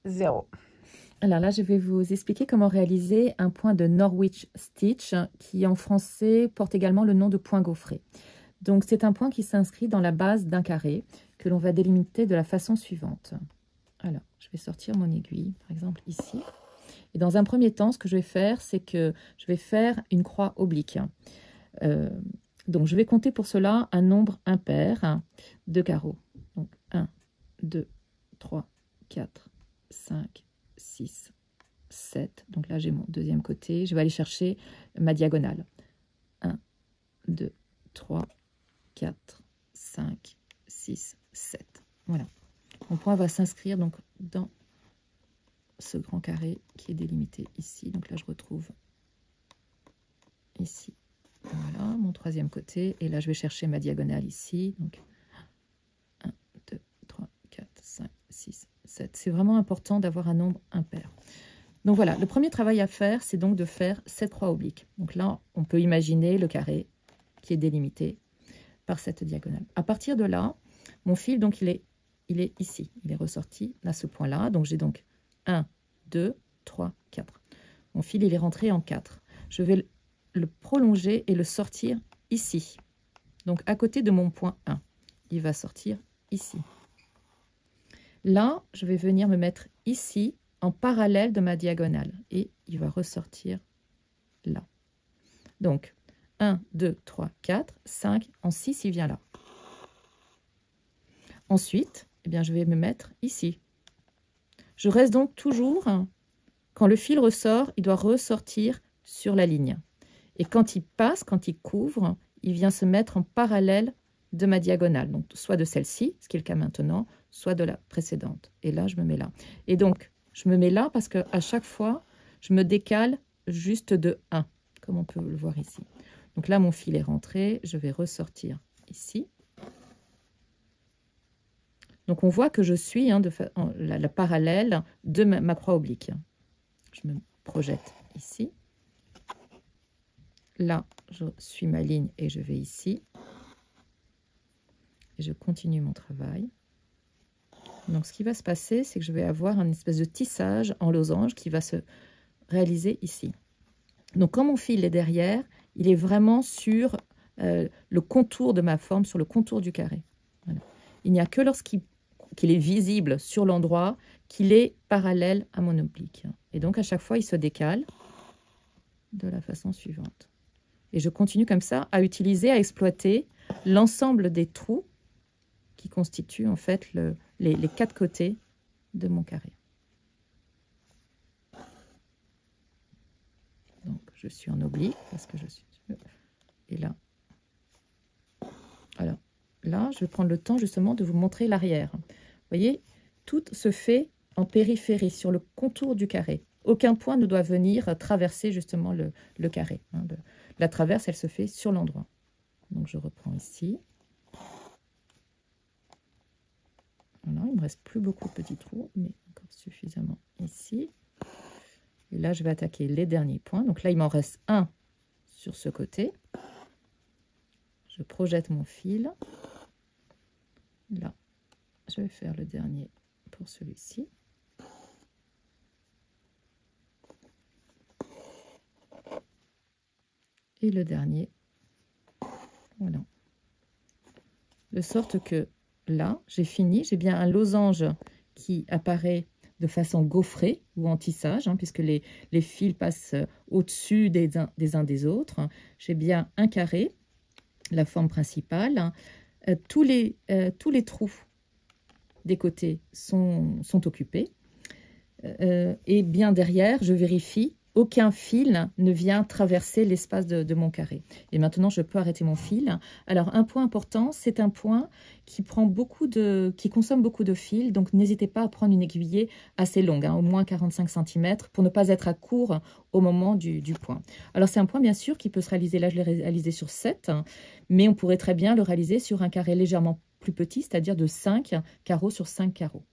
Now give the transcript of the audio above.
0. Alors là, je vais vous expliquer comment réaliser un point de Norwich Stitch qui en français porte également le nom de point gaufré. Donc c'est un point qui s'inscrit dans la base d'un carré que l'on va délimiter de la façon suivante. Alors, je vais sortir mon aiguille, par exemple ici. Et dans un premier temps, ce que je vais faire, c'est que je vais faire une croix oblique. Donc je vais compter pour cela un nombre impair de carreaux. Donc 1, 2, 3, 4, 5, 6, 7. Donc là, j'ai mon deuxième côté. Je vais aller chercher ma diagonale. 1, 2, 3, 4, 5, 6, 7. Voilà. Mon point va s'inscrire donc dans ce grand carré qui est délimité ici. Donc là, je retrouve ici. Voilà, mon troisième côté. Et là, je vais chercher ma diagonale ici. Donc 1, 2, 3, 4, 5, 6, 7. C'est vraiment important d'avoir un nombre impair. Donc voilà, le premier travail à faire, c'est donc de faire cette croix oblique. Donc là, on peut imaginer le carré qui est délimité par cette diagonale. À partir de là, mon fil, donc, il est ici. Il est ressorti à ce point-là. Donc, j'ai donc 1, 2, 3, 4. Mon fil, il est rentré en 4. Je vais le prolonger et le sortir ici. Donc, à côté de mon point 1. Il va sortir ici. Là, je vais venir me mettre ici, en parallèle de ma diagonale. Et il va ressortir là. Donc, 1, 2, 3, 4, 5. En 6, il vient là. Ensuite, eh bien, je vais me mettre ici. Je reste donc toujours, quand le fil ressort, il doit ressortir sur la ligne. Et quand il passe, quand il couvre, il vient se mettre en parallèle de ma diagonale. Donc, soit de celle-ci, ce qui est le cas maintenant, soit de la précédente. Et là, je me mets là. Et donc, je me mets là parce qu'à chaque fois, je me décale juste de 1, comme on peut le voir ici. Donc là, mon fil est rentré. Je vais ressortir ici. Donc, on voit que je suis la parallèle de ma croix oblique. Je me projette ici. Là, je suis ma ligne et je vais ici. Et je continue mon travail. Donc, ce qui va se passer, c'est que je vais avoir une espèce de tissage en losange qui va se réaliser ici. Donc, quand mon fil est derrière, il est vraiment sur le contour de ma forme, sur le contour du carré. Voilà. Il n'y a que lorsqu'il est visible sur l'endroit qu'il est parallèle à mon oblique. Et donc, à chaque fois, il se décale de la façon suivante. Et je continue comme ça à utiliser, à exploiter l'ensemble des trous qui constituent en fait les 4 côtés de mon carré. Donc, je suis en oblique parce que je suis... Et là. Alors, là, je vais prendre le temps justement de vous montrer l'arrière. Vous voyez, tout se fait en périphérie, sur le contour du carré. Aucun point ne doit venir traverser justement le carré. La traverse, elle se fait sur l'endroit. Donc, je reprends ici. Voilà, il ne me reste plus beaucoup de petits trous, mais encore suffisamment ici. Et là, je vais attaquer les derniers points. Donc là, il m'en reste un sur ce côté. Je projette mon fil. Là, je vais faire le dernier pour celui-ci. Et le dernier. Voilà. De sorte que là, j'ai fini. J'ai bien un losange qui apparaît de façon gaufrée ou en tissage, puisque les fils passent au-dessus des uns des autres. J'ai bien un carré, la forme principale. Tous les trous des côtés sont occupés. Et bien derrière, je vérifie, aucun fil ne vient traverser l'espace de mon carré. Et maintenant, je peux arrêter mon fil. Alors, un point important, c'est un point qui consomme beaucoup de fil. Donc, n'hésitez pas à prendre une aiguillée assez longue, au moins 45 cm, pour ne pas être à court au moment du point. Alors, c'est un point, bien sûr, qui peut se réaliser. Là, je l'ai réalisé sur 7, mais on pourrait très bien le réaliser sur un carré légèrement plus petit, c'est-à-dire de 5 carreaux sur 5 carreaux.